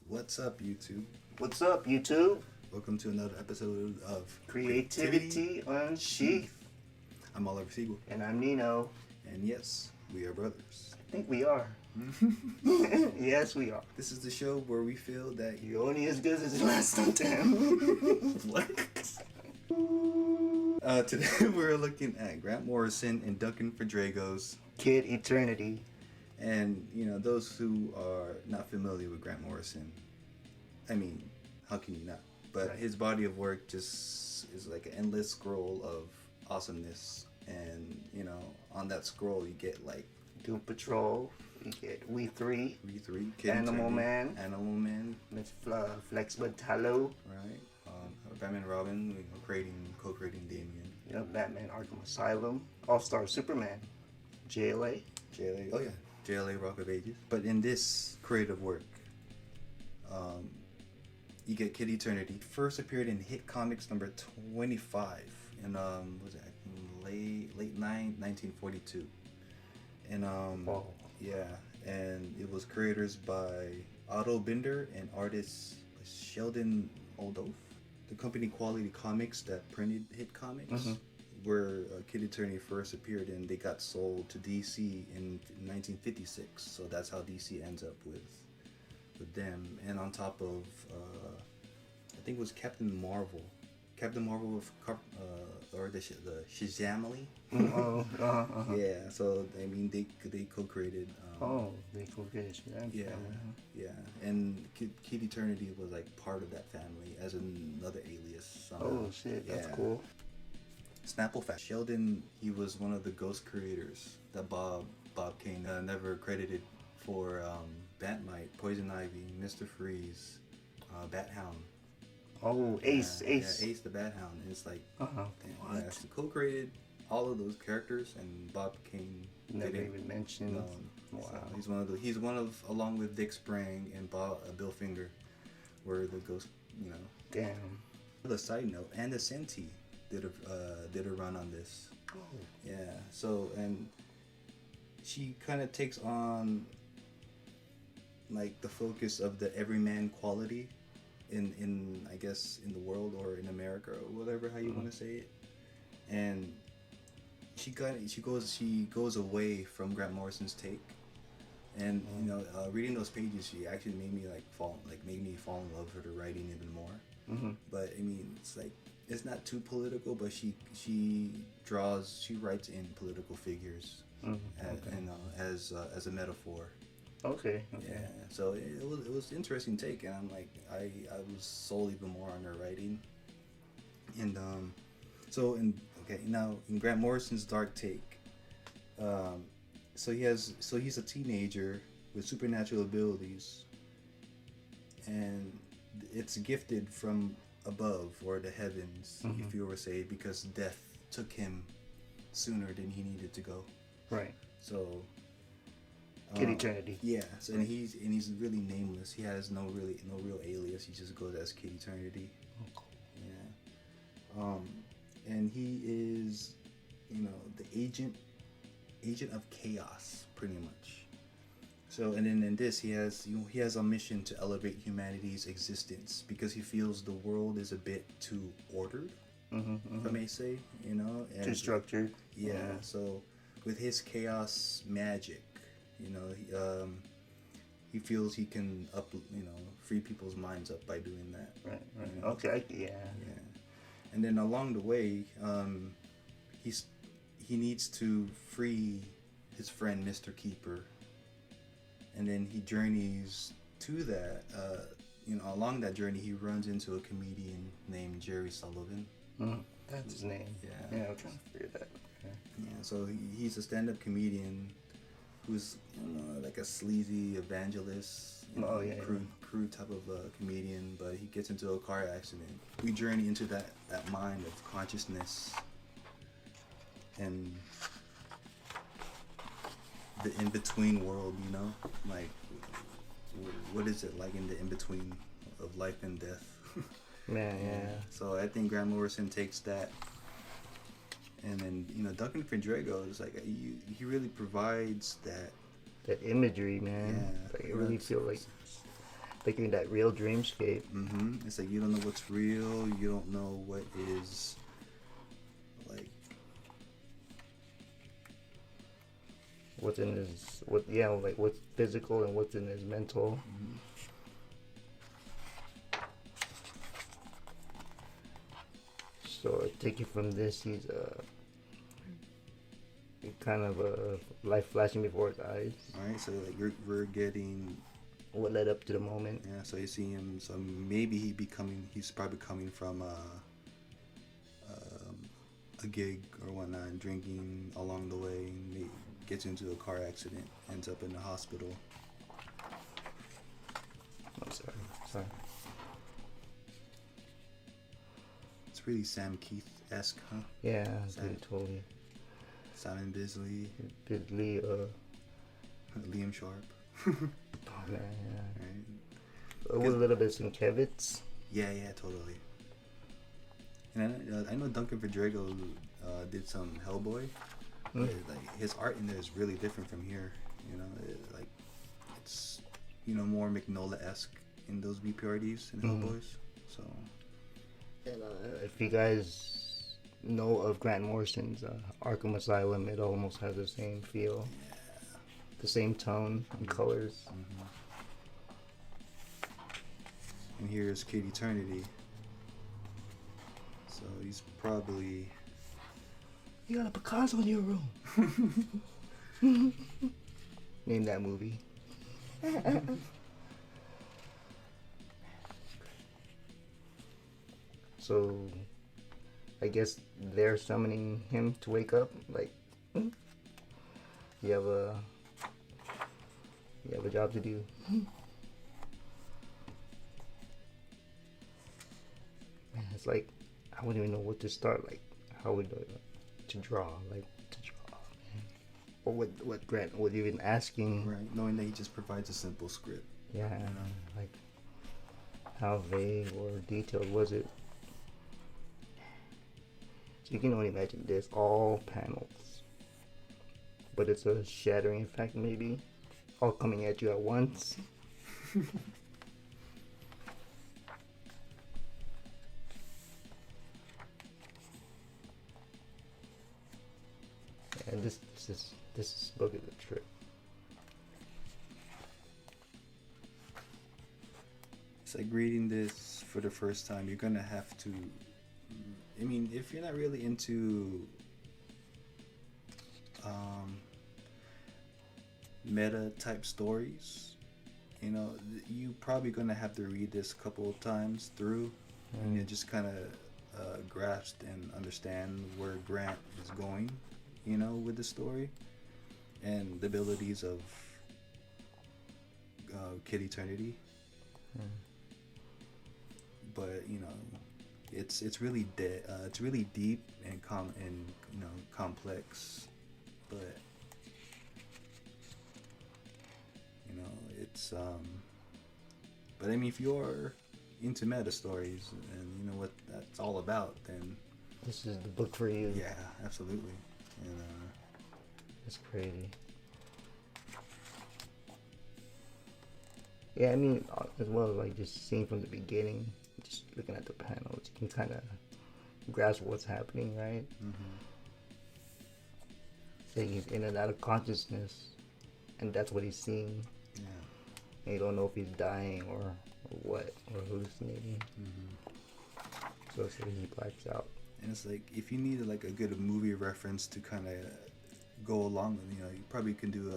What's up, YouTube? What's up, YouTube? Welcome to another episode of Creativity Unsheathed. I'm Oliver Siegel. And I'm Nino. And yes, we are brothers. I think we are. Yes, we are. This is the show where we feel that You're only as good as the last time. What? Today we're looking at Grant Morrison and Duncan Fegredo'S Kid Eternity. And, those who are not familiar with Grant Morrison, I mean, how can you not? But Right. his body of work just is like an endless scroll of awesomeness. And, on that scroll you get like Doom Patrol. We get We Three. Kid Animal Eternity, Man. Animal Man, With Flex Batalo. right? Batman Robin, co-creating Damien. Batman Arkham Asylum. All-Star Superman. JLA. JLA Rock of Ages. But in this creative work, you get Kid Eternity. First appeared in Hit Comics number 25 in was it late 1942. And Wow. yeah, and it was creators by Otto Binder and artist Sheldon Moldoff. The company Quality Comics that printed Hit Comics, where Kid Eternity first appeared, and they got sold to DC in 1956. So that's how DC ends up with them. And on top of, I think it was Captain Marvel with or the Shazamily. Yeah. So I mean, they co-created. They co-created Shazam. Yeah, and Kid Eternity was like part of that family as another alias. Oh shit, that's cool. Snapple fact: Sheldon, he was one of the ghost creators that Bob Kane never credited for Batmite, Poison Ivy, Mr. Freeze, Bat Hound. Oh, Ace. Yeah, Ace the Bat Hound. And it's like, What? he co-created all of those characters, and Bob Kane Never didn't. even mentioned. No. Wow. So he's one of along with Dick Sprang and Bill Finger, were the ghost. Damn. The side note, and the Senti did a run on this. Oh. Yeah. So, and she kind of takes on like the focus of the everyman quality in I guess in the world or in America or whatever how you want to say it. And she goes away from Grant Morrison's take. And reading those pages, she actually made me fall in love with her writing even more. But I mean, it's not too political, but she writes in political figures as a metaphor. Okay. Yeah, so it was an interesting take, and I'm like I was sold even more on her writing. And now in Grant Morrison's dark take, so he's a teenager with supernatural abilities, and it's gifted from above or the heavens, if you were to say, because death took him sooner than he needed to go. Right. So Kid Eternity. Yeah. So and he's really nameless. He has no real alias. He just goes as Kid Eternity. Oh, cool. Yeah. And he is, the agent of chaos, pretty much. So, and then in this, he has a mission to elevate humanity's existence because he feels the world is a bit too ordered, if I may say, and Too structured. Yeah. So, with his chaos magic, he feels he can free people's minds up by doing that. Right. Okay. Yeah. And then along the way, he needs to free his friend Mr. Keeper. And then he journeys to that. Along that journey, he runs into a comedian named Jerry Sullivan. That's his name. Yeah. Yeah, I'm trying to figure that. Okay. Yeah. So he's a stand-up comedian who's like a sleazy evangelist, crude type of comedian, but he gets into a car accident. We journey into that mind of consciousness and the in-between world, like what is it like in the in-between of life and death? Man, yeah. So I think Grant Morrison takes that. And then, Duncan Fegredo is like, he really provides that That imagery, man. Yeah, Like, I really feel like Figuring that real dreamscape. It's like you don't know what's real. You don't know what is like What's in his like what's physical and what's in his mental. So I take it from this, he's kind of a life flashing before his eyes. All right, so like we're getting what led up to the moment. Yeah, so you see him. So maybe he's probably coming from a gig or whatnot, and drinking along the way, and he gets into a car accident, ends up in the hospital. I'm sorry. It's really Sam Keith-esque, huh? Yeah, totally. Simon Bisley. Liam Sharp. Oh man, yeah. Right. With a little bit of Sienkiewicz. Yeah, totally. And I know Duncan Fegredo did some Hellboy. But, like his art in there is really different from here. You know, it's more Mignola-esque in those BPRDs and Hellboys. So. And, if you guys know of Grant Morrison's Arkham Asylum, it almost has the same feel, the same tone and colors. And here's Kid Eternity. So he's probably... You got a Picasso in your room. Name that movie. So, I guess they're summoning him to wake up. Like, you have a job to do. Man, it's like I wouldn't even know what to start. Like, how would to draw? Man. Or what Grant was even asking. Right, knowing that he just provides a simple script. Yeah, like how vague or detailed was it? So you can only imagine this, all panels. But it's a shattering effect maybe. All coming at you at once. And this book is a trip. It's like reading this for the first time, you're gonna have to... I mean, if you're not really into meta type stories, you probably gonna have to read this a couple of times through, and you just kind of grasp and understand where Grant is going, with the story and the abilities of Kid Eternity. But it's really it's really deep and complex, but it's but I mean, if you're into meta stories and you know what that's all about, then this is the book for you. Yeah, absolutely. And it's crazy. Yeah, I mean, as well as like just seeing from the beginning, just looking at the panels, you can kind of grasp what's happening, right? So he's in and out of consciousness, and that's what he's seeing. Yeah. And you don't know if he's dying or what, or hallucinating. So he blacks out. And it's like, if you need like a good movie reference to kind of go along with, you probably can do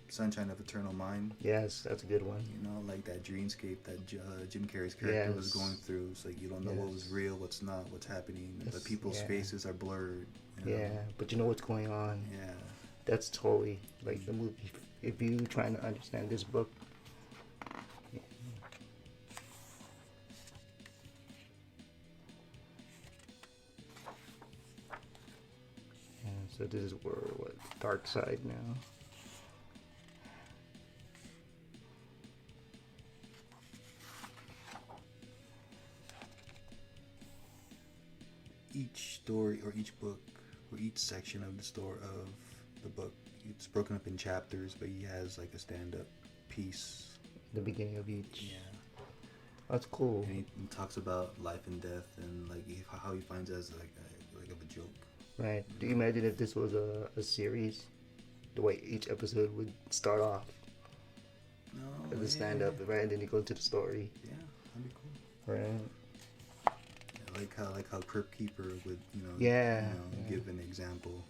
Sunshine of Eternal Mind. Yes, that's a good one. Like that dreamscape that Jim Carrey's character was going through. It's like you don't know what was real, what's not, what's happening. The people's faces are blurred. Yeah, but you know what's going on. Yeah. That's totally like the movie. If you're trying to understand this book, so this is where dark side now. Each story or each book or each section of the story of the book, it's broken up in chapters, but he has like a stand-up piece. The beginning of each. Yeah. That's cool. And he talks about life and death and like how he finds it as like of a joke. Right. Do you imagine if this was a series, the way each episode would start off No, as a stand-up, right, and then you go to the story. Yeah, that'd be cool. Right. Like how Crypt Keeper would give an example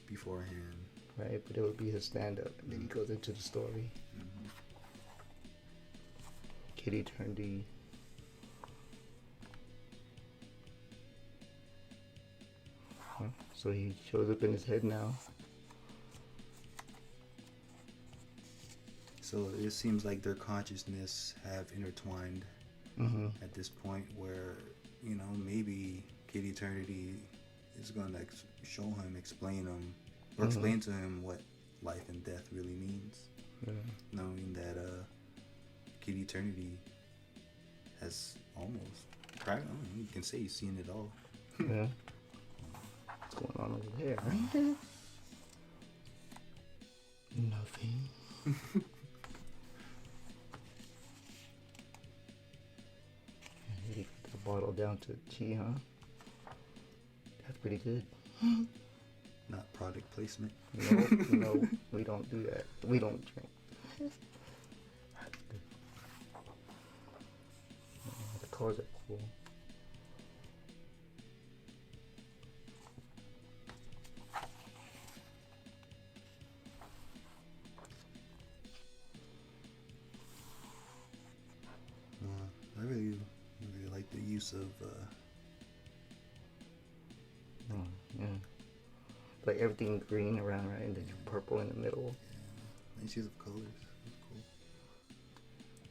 beforehand. Right, but it would be his stand-up, and then he goes into the story. Mm-hmm. Kid Eternity. Huh? So he shows up in his head now. So it seems like their consciousness have intertwined at this point where, maybe Kid Eternity is going to explain to him what life and death really means. Yeah. Knowing that Kid Eternity has almost, you can say he's seen it all. Yeah. What's going on over there? Nothing. He got the bottle down to tea, huh? That's pretty good. Not product placement. No, we don't do that. We don't drink. That's good. The colors are cool. I really like the use of Yeah. Like everything green around, right? And then purple in the middle. Yeah, nice use of colors. That's cool.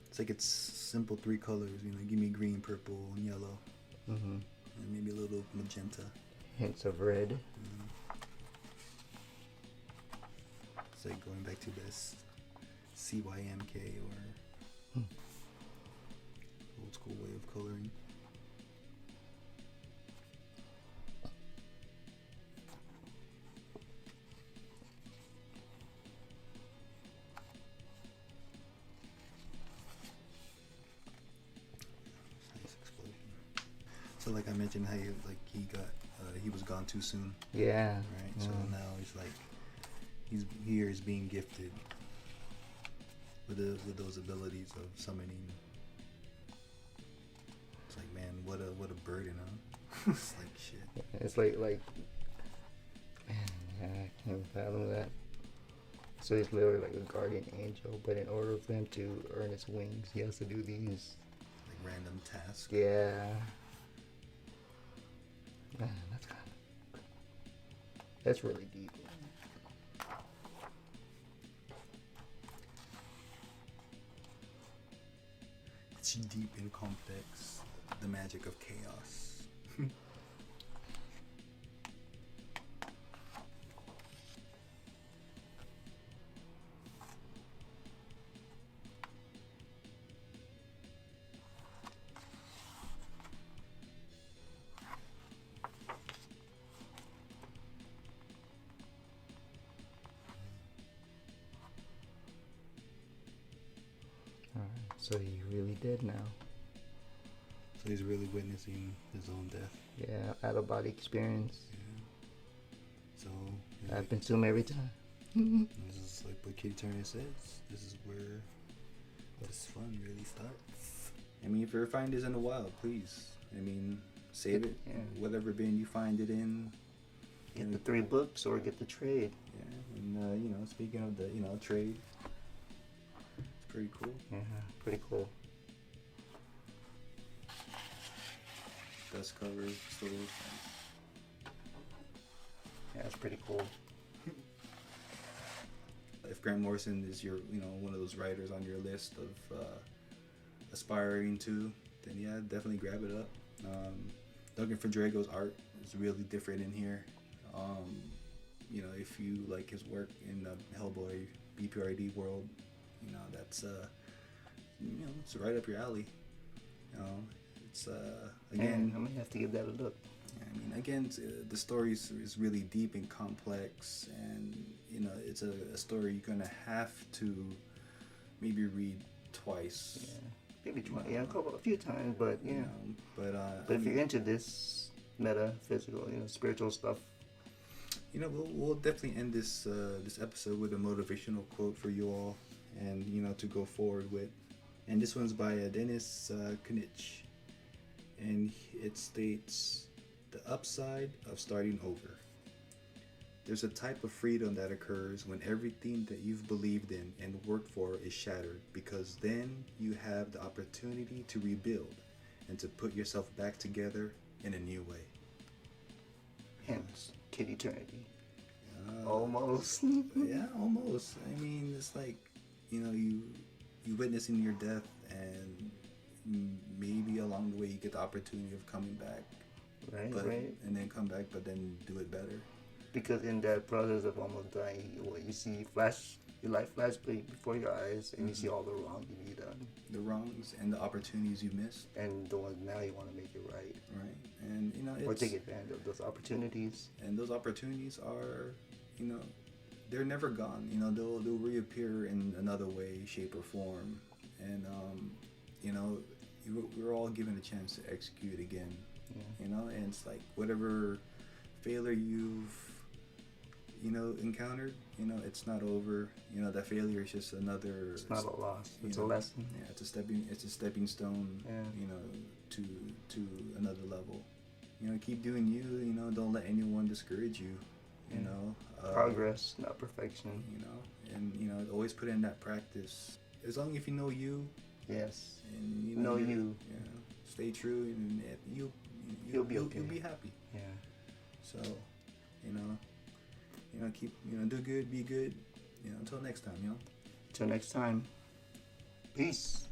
It's like it's simple 3 colors. Give me green, purple, and yellow, and maybe a little magenta. Hints of red. It's like going back to this CYMK or old school way of coloring. Nice explosion. So like I mentioned how he was gone too soon. Yeah. Right. So now he's like he's being gifted with those abilities of summoning. It's like, man, what a burden, huh? It's like shit. It's like man, I can't fathom that. So he's literally like a guardian angel, but in order for him to earn his wings, he has to do these like random tasks. Yeah. Man, that's really deep. It's deep and complex. The magic of chaos. Alright, so he really did now. So he's really witnessing his own death. Yeah, out of body experience. Yeah. So Happens to him every time. This is like what Kid Eternity says. This is where this fun really starts. I mean, if you ever find this in the wild, please. I mean, save it. Yeah. Whatever bin you find it in. Get the 3 books or get the trade. Yeah, and speaking of the trade, it's pretty cool. Yeah, pretty cool. Dust cover stores. Yeah, it's pretty cool. If Grant Morrison is your, one of those writers on your list of aspiring to, then yeah, definitely grab it up. Duncan Fegredo's art is really different in here. If you like his work in the Hellboy BPRD world, that's it's right up your alley. It's again, I might have to give that a look. I mean, again, the story is really deep and complex, and it's a story you're gonna have to maybe read twice maybe twice. Yeah, a few times, but yeah. You know, but if you're into this metaphysical, spiritual stuff, we'll definitely end this this episode with a motivational quote for you all, and to go forward with. And this one's by Dennis Kunich, and it states, "The upside of starting over. There's a type of freedom that occurs when everything that you've believed in and worked for is shattered, because then you have the opportunity to rebuild and to put yourself back together in a new way." Hence, Kid Eternity. Almost. Yeah, almost. I mean, it's like, you witnessing your death, and maybe along the way you get the opportunity of coming back. Right. And then come back, but then do it better. Because in that process of almost dying, you see your life flash before your eyes, and you see all the wrong you've done. The wrongs and the opportunities you missed. And the ones now you want to make it right. Right. And, or take advantage of those opportunities. And those opportunities are, they're never gone. They'll reappear in another way, shape, or form. And, we're all given a chance to execute again. Yeah. And it's like whatever failure you've encountered, it's not over. That failure is just another. It's not a loss. It's a lesson. Yeah, it's a stepping stone. Yeah. To another level. Keep doing you. Don't let anyone discourage you. Progress, not perfection. And always put in that practice. As long as you know you. Yes. And know you. Stay true, and you'll be okay. You'll be happy. Yeah. So, keep, do good, be good. Until next time, Until next time. Peace.